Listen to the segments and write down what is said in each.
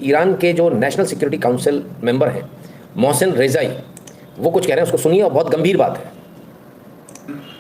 Iran के जो national security council member हैं मोहसिन रेजाई, वो कुछ कह रहे हैं, उसको सुनिए और बहुत गंभीर बात है.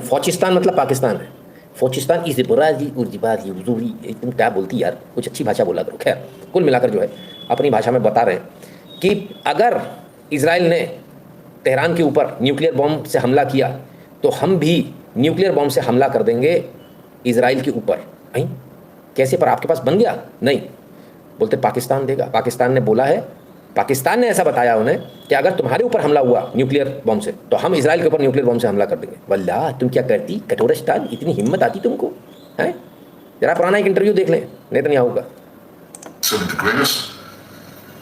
फौचिस्तान मतलब पाकिस्तान है. फौचिस्तान इस बराजी उर्जिबाजी उजूरी, तुम क्या बोलती यार, कुछ अच्छी भाषा बोला करो. खैर कुल मिलाकर जो है अपनी भाषा में बता रहे हैं कि अगर इजराइल ने तेहरान के ऊपर न्यूक्लियर बॉम्ब से हमला किया तो हम भी न्यूक्लियर बॉम्ब से हमला कर देंगे इजराइल के ऊपर. नहीं कैसे, पर आपके पास बन गया? नहीं, बोलते पाकिस्तान देगा. पाकिस्तान ने बोला है, पाकिस्तान ने ऐसा बताया उन्हें कि अगर तुम्हारे ऊपर हमला हुआ न्यूक्लियर बॉम्ब से तो हम इजराइल के ऊपर न्यूक्लियर बॉम्ब से हमला कर देंगे. वल्लाह तुम क्या करती कठोरस्तान, इतनी हिम्मत आती तुमको हैं? जरा पुराना एक इंटरव्यू देख लें नेतन्याहू का. So the greatest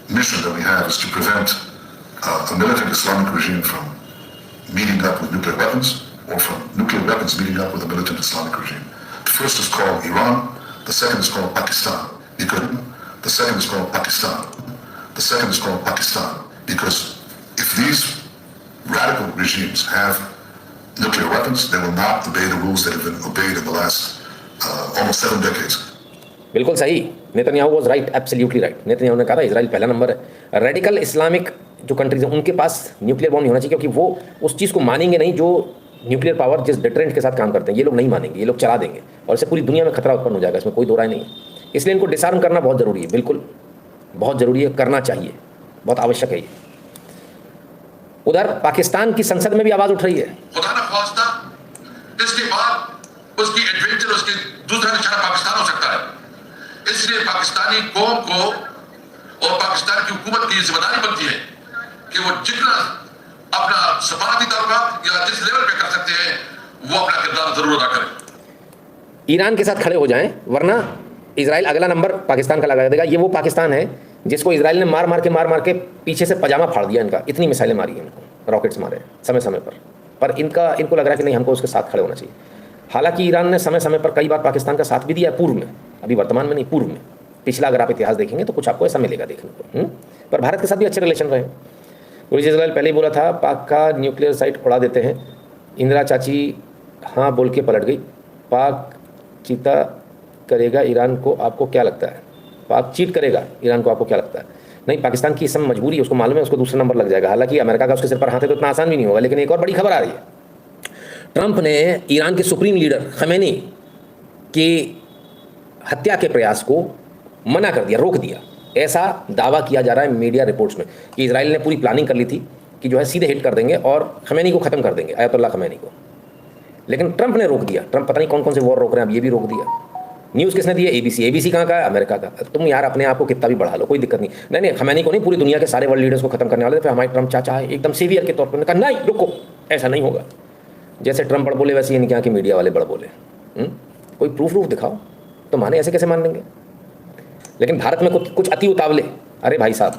mission that we have is to prevent a militant Islamic regime from meeting up with nuclear weapons or from nuclear weapons meeting up with a militant Islamic regime. The first is called Iran, the second is called Pakistan. The second is called Pakistan. The second is called Pakistan because if these radical regimes have nuclear weapons, they will not obey the rules that have been obeyed in the last almost 7 decades. बिल्कुल सही. Netanyahu was right, absolutely right. Netanyahu ने कहा था Israel पहला number है. Radical Islamic जो countries हैं उनके पास न्यूक्लियर बॉम्ब नहीं होना चाहिए, क्योंकि वो उस चीज़ को मानेंगे नहीं जो न्यूक्लियर पावर जिस डिटरेंट के साथ काम करते हैं. ये लोग नहीं मानेंगे, ये लोग चला देंगे और इससे पूरी दुनिया में खतरा उत्पन्न हो जाएगा, इसमें कोई दो राय नहीं है. इसलिए इनको डिसआर्म करना बहुत ज़रूरी है. बिल्कुल बहुत ज़रूरी है, करना चाहिए, बहुत आवश्यक है ये. उधर पाकिस्तान की संसद में भी आवाज़ उठ रही है. खुदा न ख्वास्ता इसके बाद उसकी एडवेंचर, उसकी दूसरा निशाना पाकिस्तान हो सकता है. इसलिए पाकिस्तानी कौम को और पाकिस्तान की हुकूमत की जिम्मेदारी बनती है कि वो जितना अपना सफारती ताल्लुकात या जिस लेवल पे कर सकते हैं वो अपना किरदार जरूर अदा करें. ईरान के साथ खड़े हो जाएं, वरना इजराइल अगला नंबर पाकिस्तान का लगा देगा. ये वो पाकिस्तान है जिसको इजराइल ने मार मार के पीछे से पजामा फाड़ दिया इनका. इतनी मिसाइलें मारी हैं इनको, रॉकेट्स मारे समय समय पर इनको लग रहा है कि नहीं, हमको उसके साथ खड़े होना चाहिए. हालांकि ईरान ने समय समय पर कई बार पाकिस्तान का साथ भी दिया है, पूर्व में, अभी वर्तमान में नहीं, पूर्व में. पिछला अगर आप इतिहास देखेंगे तो कुछ आपको ऐसा मिलेगा देखने को. पर भारत के साथ भी अच्छे रिलेशन रहे. गुरुजी इजराइल पहले ही बोला था पाक का न्यूक्लियर साइट उड़ा देते हैं. इंदिरा चाची हाँ बोल के पलट गई. पाक चीता करेगा ईरान को, आपको क्या लगता है? पाक चीट करेगा ईरान को, आपको क्या लगता है? नहीं, पाकिस्तान की इस समय मजबूरी है, उसको मालूम है उसको दूसरा नंबर लग जाएगा. हालांकि अमेरिका का उसके सिर पर हाथ है तो इतना आसान भी नहीं होगा. लेकिन एक और बड़ी खबर आ रही है. ट्रंप ने ईरान के सुप्रीम लीडर खमेनी की हत्या के प्रयास को मना कर दिया, रोक दिया. ऐसा दावा किया जा रहा है मीडिया रिपोर्ट्स में कि इजराइल ने पूरी प्लानिंग कर ली थी कि जो है सीधे हिट कर देंगे और खमेनी को ख़त्म कर देंगे, अयतुल्ला खमेनी को. लेकिन ट्रंप ने रोक दिया. ट्रंप पता नहीं कौन कौन से वॉर रोक रहे हैं, अब ये भी रोक दिया. न्यूज़ किसने दी है? ABC कहाँ का है? अमेरिका का. तुम यार अपने आप को कितना भी बढ़ा लो, कोई दिक्कत नहीं. नहीं खमेनी को नहीं, पूरी दुनिया के सारे वर्ल्ड लीडर्स को खत्म करने वाले थे. फिर हमारे ट्रंप चाचा है एकदम सीवियर के तौर पर, कहा नहीं रुको, ऐसा नहीं होगा. जैसे ट्रंप बड़ बोले वैसे इनके यहाँ के मीडिया वाले बड़ बोले. कोई प्रूफ दिखाओ. तो माने ऐसे कैसे मान लेंगे? लेकिन भारत में कुछ अति उतावले. अरे भाई साहब,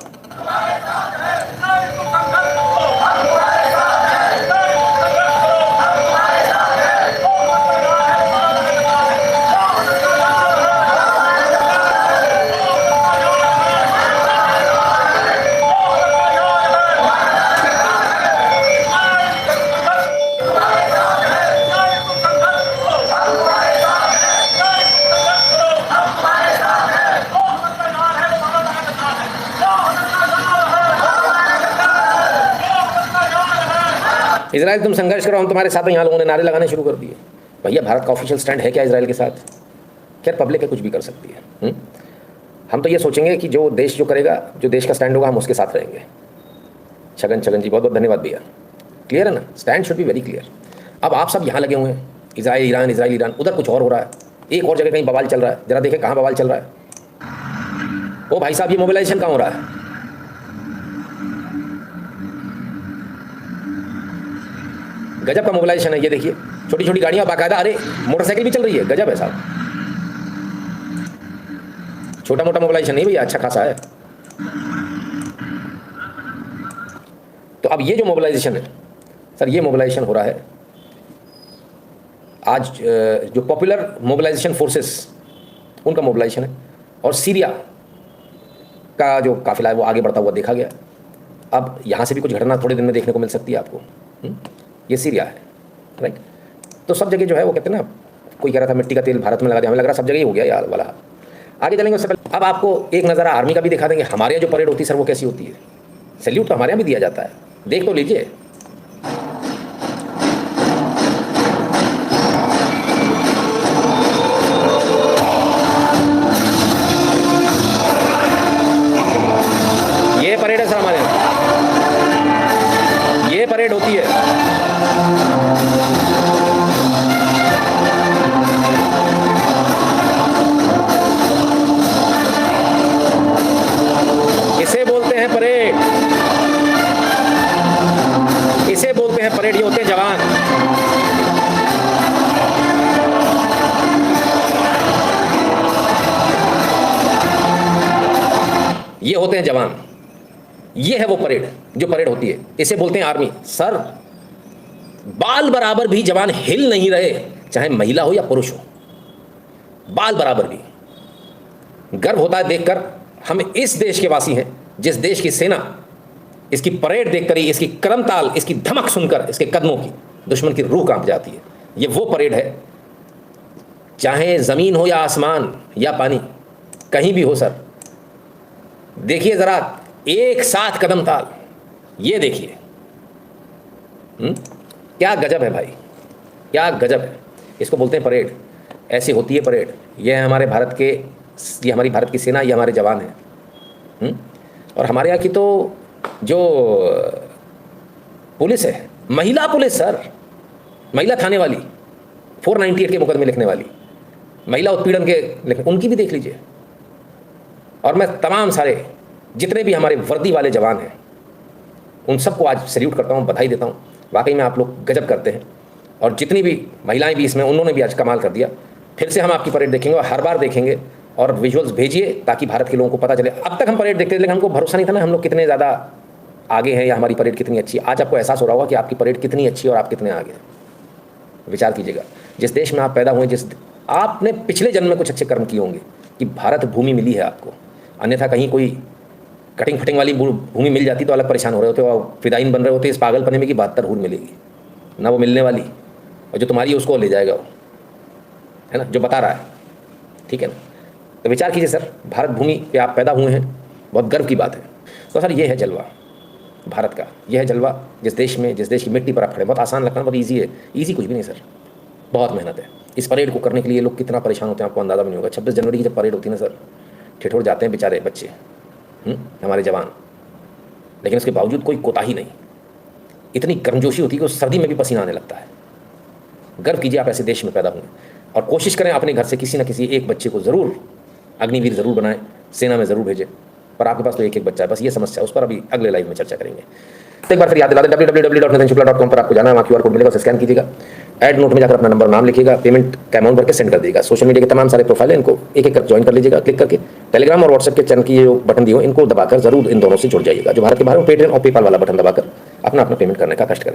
इजराइल तुम संघर्ष करो, हम तुम्हारे साथ. यहाँ लोगों ने नारे लगाने शुरू कर दिए. भैया भारत का ऑफिशियल स्टैंड है क्या इजराइल के साथ? खैर पब्लिक है, कुछ भी कर सकती है. हम तो ये सोचेंगे कि जो देश जो करेगा, जो देश का स्टैंड होगा, हम उसके साथ रहेंगे. छगन जी बहुत बहुत धन्यवाद भैया. क्लियर है ना? Stand should be very clear. अब आप सब यहाँ लगे हुए हैं, इजराइल ईरान. उधर कुछ और हो रहा है, एक और जगह कहीं बवाल चल रहा है. जरा देखें कहाँ बवाल चल रहा है. ओ भाई साहब, ये मोबिलाइजेशन कहाँ हो रहा है? गजब का मोबिलाइजेशन है. ये देखिए, छोटी छोटी गाड़ियां बाकायदा. अरे मोटरसाइकिल भी चल रही है. गजब है साहब. छोटा मोटा मोबिलाइजेशन नहीं भैया, अच्छा खासा है. तो अब ये जो मोबिलाइजेशन है सर, ये मोबिलाइजेशन हो रहा है आज जो पॉपुलर मोबिलाइजेशन फोर्सेस, उनका मोबिलाइजेशन है. और सीरिया का जो काफिला है वो आगे बढ़ता हुआ देखा गया. अब यहाँ से भी कुछ घटना थोड़े दिन में देखने को मिल सकती है आपको. ये सीरिया है, राइट। तो सब जगह जो है वो कहते हैं ना, कोई कह रहा था मिट्टी का तेल भारत में लगा दिया, हमें लग रहा सब जगह ही हो गया यार वाला। आगे चलेंगे उससे पहले अब आपको एक नज़ारा आर्मी का भी दिखा देंगे। हमारे यहाँ जो परेड होती है सर वो कैसी होती है, सैल्यूट तो हमारे यहाँ भी दिया जाता है, देख तो लीजिए। ये परेड है सर हमारे यहाँ, ये परेड होती है। इसे बोलते हैं परेड, इसे बोलते हैं परेड। ये होते हैं जवान। ये होते हैं जवान, ये है वो परेड जो परेड होती है, इसे बोलते हैं आर्मी। सर बाल बराबर भी जवान हिल नहीं रहे, चाहे महिला हो या पुरुष हो, बाल बराबर भी। गर्व होता है देखकर, हम इस देश के वासी हैं जिस देश की सेना इसकी परेड देखकर ही, इसकी कदमताल, इसकी धमक सुनकर, इसके कदमों की दुश्मन की रूह कांप जाती है। ये वो परेड है, चाहे ज़मीन हो या आसमान या पानी, कहीं भी हो सर। देखिए ज़रा एक साथ कदमताल, ये देखिए क्या गजब है भाई, क्या गजब है। इसको बोलते हैं परेड, ऐसी होती है परेड। ये है हमारे भारत के, ये हमारी भारत की सेना, ये हमारे जवान हैं। और हमारे यहाँ की तो जो पुलिस है, महिला पुलिस सर, महिला थाने वाली, 498 के मुकदमे लिखने वाली, महिला उत्पीड़न के उनकी भी देख लीजिए। और मैं तमाम सारे जितने भी हमारे वर्दी वाले जवान हैं उन सबको आज सैल्यूट करता हूँ, बधाई देता हूँ। वाकई में आप लोग गजब करते हैं। और जितनी भी महिलाएं भी इसमें, उन्होंने भी आज कमाल कर दिया। फिर से हम आपकी परेड देखेंगे और हर बार देखेंगे, और विजुअल्स भेजिए ताकि भारत के लोगों को पता चले। अब तक हम परेड देखते थे लेकिन हमको भरोसा नहीं था ना हम लोग कितने ज़्यादा आगे हैं या हमारी परेड कितनी अच्छी है। आज आपको एहसास हो रहा होगा कि आपकी परेड कितनी अच्छी है और आप कितने आगे हैं। विचार कीजिएगा, जिस देश में आप पैदा हुए, जिस आपने पिछले जन्म में कुछ अच्छे कर्म किए होंगे कि भारत भूमि मिली है आपको, अन्यथा कहीं कोई कटिंग फटिंग वाली भूमि मिल जाती तो अलग परेशान हो रहे होते और फिदाइन बन रहे होते इस पागलपने में कि 72 हूर मिलेगी ना, वो मिलने वाली, और जो तुम्हारी है उसको ले जाएगा वो, है ना, जो बता रहा है। ठीक है ना, तो विचार कीजिए सर, भारत भूमि पे आप पैदा हुए हैं, बहुत गर्व की बात है। तो सर ये है जलवा भारत का, यह है जलवा जिस देश में, जिस देश की मिट्टी पर आप खड़े। बहुत आसान लगता है, बहुत ईजी है, ईजी कुछ भी नहीं सर, बहुत मेहनत है। इस परेड को करने के लिए लोग कितना परेशान होते हैं आपको अंदाज़ा भी नहीं होगा। 26 जनवरी की जब परेड होती है ना सर, ठिठुर जाते हैं बेचारे बच्चे, हमारे जवान, लेकिन उसके बावजूद कोई कोताही नहीं। इतनी गर्मजोशी होती है कि उस सर्दी में भी पसीना आने लगता है। गर्व कीजिए आप ऐसे देश में पैदा हुए, और कोशिश करें अपने घर से किसी न किसी एक बच्चे को ज़रूर अग्निवीर ज़रूर बनाएं, सेना में ज़रूर भेजें। पर आपके पास तो एक बच्चा है, बस ये समस्या है, उस पर अभी अगले लाइव में चर्चा करेंगे। एक बार फिर याद दिला दें, www.nitinshukla.com पर आपको जाना है, वहाँ QR कोड मिलेगा, उसे स्कैन कीजिएगा, ऐड नोट में जाकर अपना नंबर नाम लिखिएगा, पेमेंट का अमाउंट भर के सेंड कर दीजिएगा। सोशल मीडिया के तमाम सारे प्रोफाइल है, इनको एक एक कर ज्वाइन कर लीजिएगा क्लिक करके। टेलीग्राम और व्हाट्सएप के चैनल की जो बटन दिए हो इनको दबाकर जरूर इन दोनों से जुड़ जाइएगा। जो भारत के बाहर में पेटीएम और पेपाल वाला बटन दबाकर अपना पेमेंट करने का कष्ट करें।